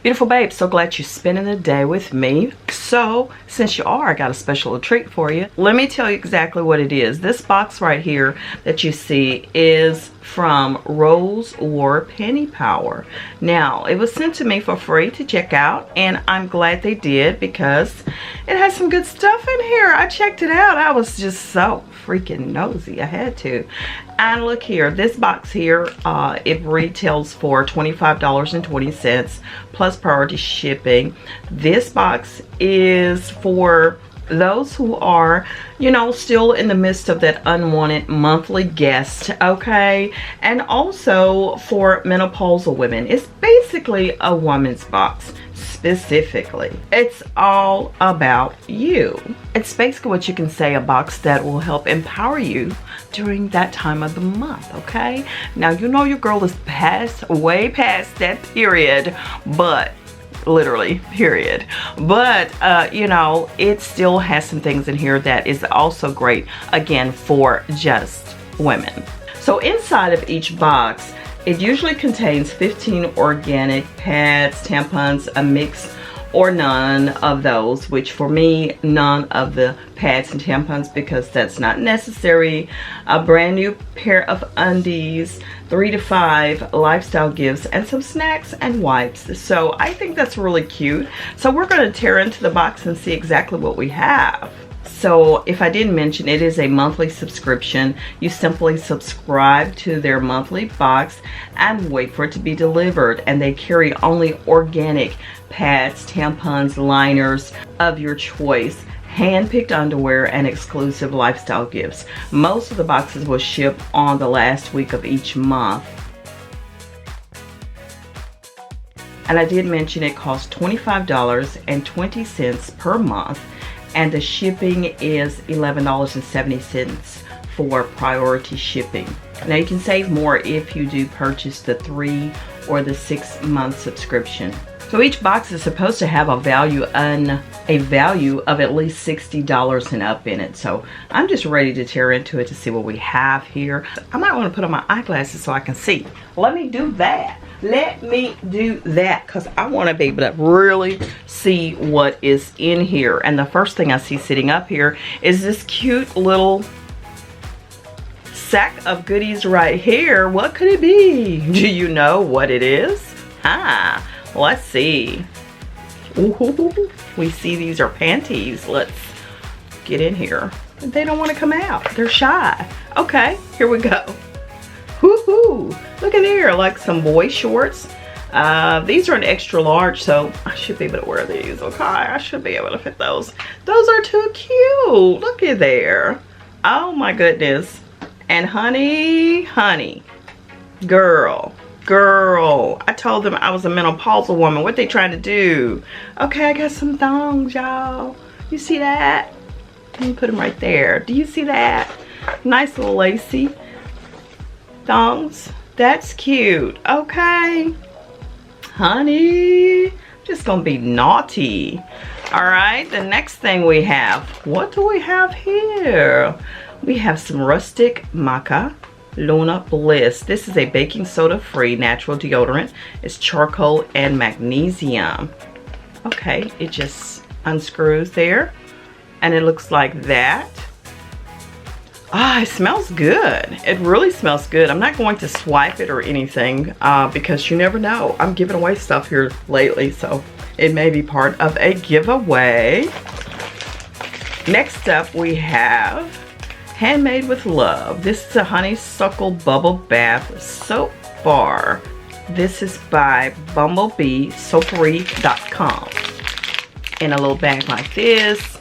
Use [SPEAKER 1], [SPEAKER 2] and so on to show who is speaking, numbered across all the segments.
[SPEAKER 1] Beautiful babe, so glad you're spending the day with me. So, since you are, I got a special treat for you. Let me tell you exactly what it is. This box right here that you see is from Rose War Penny Power. Now, it was sent to me for free to check out, and I'm glad they did because it has some good stuff in here. I checked it out. I was just so freaking nosy. I had to. And look here, this box here, it retails for $25.20 plus priority shipping. This box is for those who are, you know, still in the midst of that unwanted monthly guest, okay? And also for menopausal women. It's basically a woman's box. Specifically, it's all about you. It's basically what you can say, a box that will help empower you during that time of the month, okay? Now, you know your girl is way past that period, but literally period, but you know, it still has some things in here that is also great, again, for just women. So inside of each box, it usually contains 15 organic pads, tampons, a mix or none of those, which for me, none of the pads and tampons because that's not necessary. A brand new pair of undies, 3 to 5 lifestyle gifts, and some snacks and wipes. So I think that's really cute. So we're going to tear into the box and see exactly what we have. So if I didn't mention, it is a monthly subscription. You simply subscribe to their monthly box and wait for it to be delivered. And they carry only organic pads, tampons, liners of your choice, hand-picked underwear, and exclusive lifestyle gifts. Most of the boxes will ship on the last week of each month. And I did mention it costs $25.20 per month. And the shipping is $11.70 for priority shipping. Now you can save more if you do purchase the 3 or the 6 month subscription. So each box is supposed to have a value of at least $60 and up in it. So I'm just ready to tear into it to see what we have here. I might want to put on my eyeglasses so I can see. Let me do that. Let me do that because I want to be able to really see what is in here. And the first thing I see sitting up here is this cute little sack of goodies right here. What could it be? Do you know what it is? Let's see. Ooh, we see these are panties. Let's get in here. They don't want to come out. They're shy. Okay, here we go. Woohoo! Look at here, like some boy shorts. These are an extra large, so I should be able to wear these, okay? I should be able to fit those. Those are too cute. Look at there. Oh my goodness. And honey, girl, I told them I was a menopausal woman. What they trying to do? Okay, I got some thongs, y'all. You see that? Let me put them right there. Do you see that? Nice little lacy thongs. That's cute. Okay, honey, I'm just gonna be naughty. All right, the next thing we have, what do we have here? We have some rustic maca Luna Bliss. This is a baking soda free natural deodorant. It's charcoal and magnesium. Okay, it just unscrews there and it looks like that. It smells good. It really smells good. I'm not going to swipe it or anything because you never know. I'm giving away stuff here lately, so it may be part of a giveaway. Next up, we have Handmade with Love. This is a honeysuckle bubble bath soap bar. This is by bumblebeesoapery.com. In a little bag like this.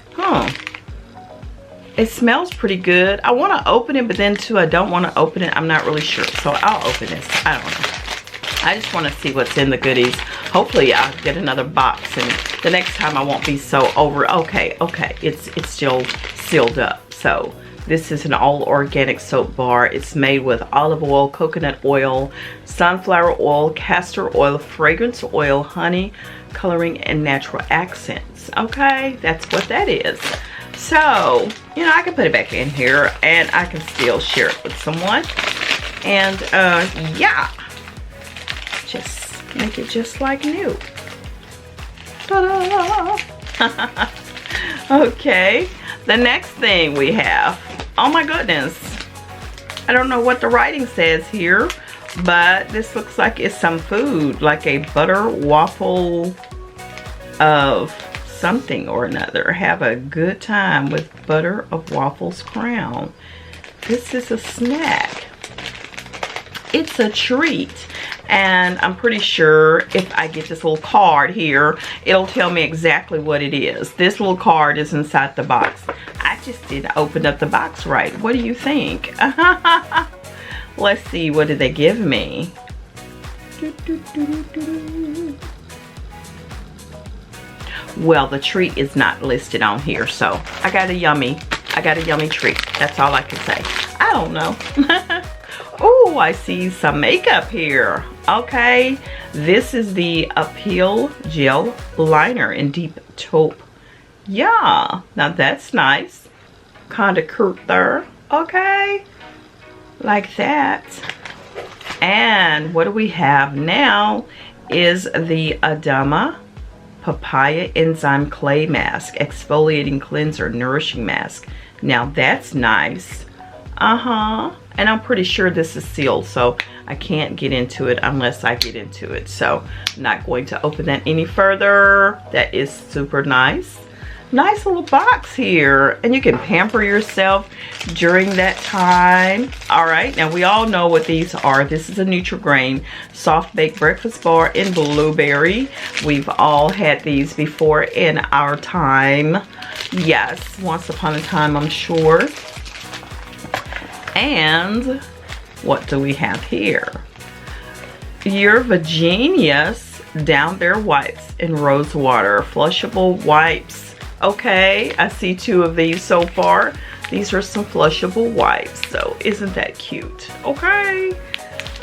[SPEAKER 1] It smells pretty good. I want to open it, but then too, I don't want to open it. I'm not really sure. So I'll open this. I don't know. I just want to see what's in the goodies. Hopefully I'll get another box and the next time I won't be so over. Okay. It's still sealed up. So this is an all organic soap bar. It's made with olive oil, coconut oil, sunflower oil, castor oil, fragrance oil, honey, coloring, and natural accents. Okay, that's what that is. So, you know, I can put it back in here and I can still share it with someone. And yeah, just make it just like new. Ta-da! Okay, the next thing we have, oh my goodness, I don't know what the writing says here, but this looks like it's some food, like a butter waffle of something or another. Have a good time with butter of waffles crown. This is a snack. It's a treat. And I'm pretty sure if I get this little card here, it'll tell me exactly what it is. This little card is inside the box. I just didn't open up the box right. What do you think? Let's see, what did they give me? Well, the treat is not listed on here, so I got a yummy treat. That's all I can say. I don't know. Oh, I see some makeup here. Okay, this is the Appeal Gel Liner in Deep Taupe. Yeah, now that's nice. Kind of cute there. Okay, like that. And what do we have now is the Adama Papaya Enzyme Clay Mask, Exfoliating Cleanser, Nourishing Mask. Now that's nice. And I'm pretty sure this is sealed, so I can't get into it unless I get into it. So I'm not going to open that any further. That is super nice. Nice little box here, and you can pamper yourself during that time. All right, now we all know what these are. This is a Nutri-Grain soft baked breakfast bar in blueberry. We've all had these before in our time. Yes, once upon a time, I'm sure. And what do we have here? Your Virginia's Down There Wipes in Rose Water. Flushable wipes. Okay, I see 2 of these so far. These are some flushable wipes. So isn't that cute? Okay.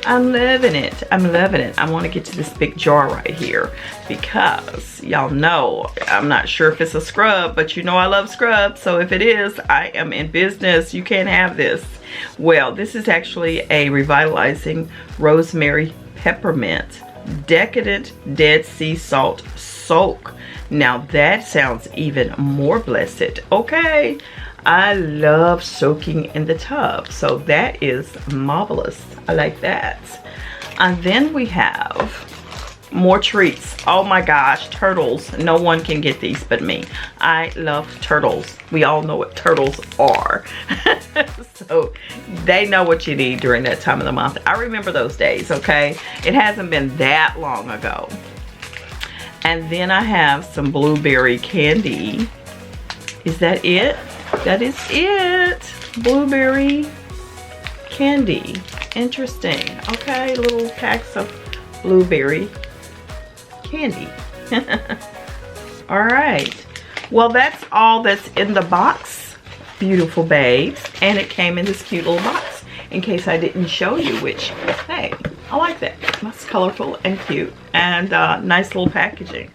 [SPEAKER 1] I'm loving it. I'm loving it. I want to get to this big jar right here because y'all know, I'm not sure if it's a scrub, but you know I love scrubs. So if it is, I am in business. You can't have this. Well, this is actually a revitalizing rosemary peppermint decadent Dead Sea Salt soak. Now that sounds even more blessed. Okay, I love soaking in the tub, so that is marvelous. I like that. And then we have more treats. Oh my gosh, turtles. No one can get these but me. I love turtles. We all know what turtles are. So they know what you need during that time of the month. I remember those days, okay? It hasn't been that long ago. And then I have some blueberry candy. Is that it? That is it. Blueberry candy. Interesting. Okay, little packs of blueberry candy. All right. Well, that's all that's in the box, beautiful babes. And it came in this cute little box in case I didn't show you, which, hey, I like that. That's colorful and cute and nice little packaging.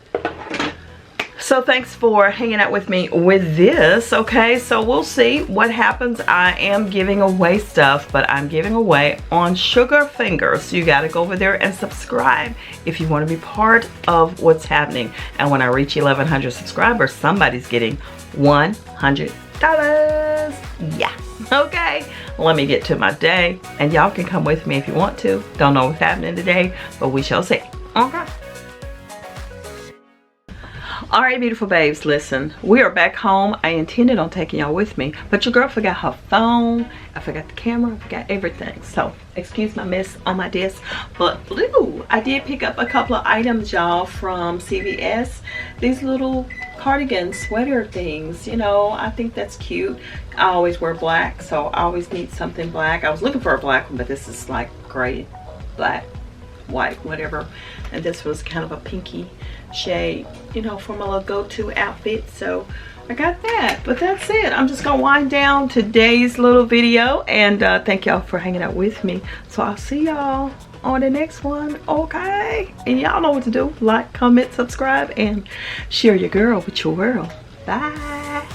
[SPEAKER 1] So thanks for hanging out with me with this. Okay, so we'll see what happens. I am giving away stuff, but I'm giving away on Sugar Fingers. So you got to go over there and subscribe if you want to be part of what's happening. And when I reach 1,100 subscribers, somebody's getting $100. Yeah. Okay, let me get to my day, and y'all can come with me if you want to. Don't know what's happening today, but we shall see. Okay. All right, beautiful babes, listen, we are back home. I intended on taking y'all with me, but your girl forgot her phone. I forgot the camera, I forgot everything. So excuse my mess on my desk, but ooh, I did pick up a couple of items, y'all, from CVS. These little cardigan sweater things, you know, I think that's cute. I always wear black, so I always need something black. I was looking for a black one, but this is like gray, black, white, whatever. And this was kind of a pinky shade, you know, for my little go-to outfit. So I got that, but that's it. I'm just gonna wind down today's little video, and thank y'all for hanging out with me. So I'll see y'all on the next one. Okay, and y'all know what to do. Like, comment, subscribe, and share your girl with your world. Bye.